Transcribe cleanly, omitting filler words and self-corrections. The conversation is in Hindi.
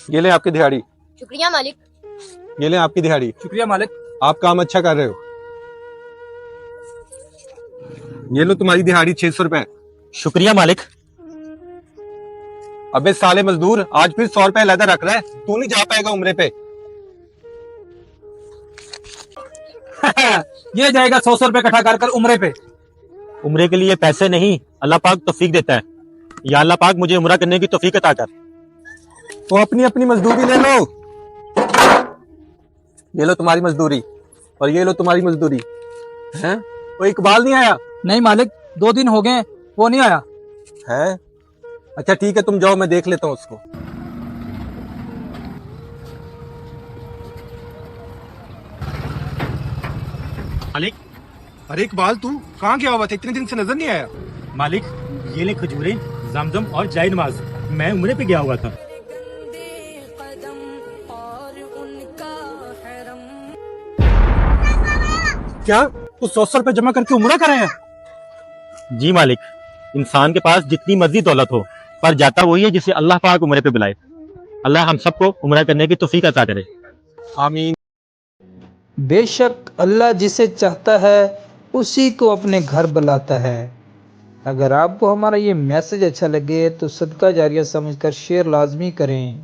ये ले आपकी दिहाड़ी। शुक्रिया मालिक। ये ले आपकी दिहाड़ी। शुक्रिया मालिक। आप काम अच्छा कर रहे हो। ये लो तुम्हारी दिहाड़ी 600 रुपए। शुक्रिया मालिक। अबे साले मजदूर, आज फिर 100 रुपए अलहदा रख रहा है। तू नहीं जा पाएगा उम्रे पे। ये जाएगा 100 रुपए इकट्ठा कर उम्रे पे। उम्रे के लिए पैसे नहीं, अल्लाह पाक तौफीक देता है। या अल्लाह पाक मुझे उम्रा करने की तौफीक अता कर। तो अपनी अपनी मजदूरी ले लो। ये लो तुम्हारी मजदूरी और ये लो तुम्हारी मजदूरी। हैं? वो इकबाल नहीं आया? नहीं मालिक, 2 दिन हो गए, वो नहीं आया है? अच्छा ठीक है, तुम जाओ, मैं देख लेता हूँ उसको। मालिक। अरे इकबाल, तू कहाँ गया हुआ था? इतने दिन से नजर नहीं आया। मालिक, ये ले खजूरें, जमजम और जाय नमाज। मैं उम्रे पे गया हुआ था। क्या तू 100 रुपए जमा करके उम्रा कराया? जी मालिक, इंसान के पास जितनी मर्जी दौलत हो, पर जाता वही है जिसे अल्लाह पाक उम्रे पे बुलाए। अल्लाह हम सबको उम्रा करने की तौफीक अता करे। आमीन। बेशक अल्लाह जिसे चाहता है उसी को अपने घर बुलाता है। अगर आपको हमारा ये मैसेज अच्छा लगे तो सदका जारिया समझकर शेयर लाजमी करें।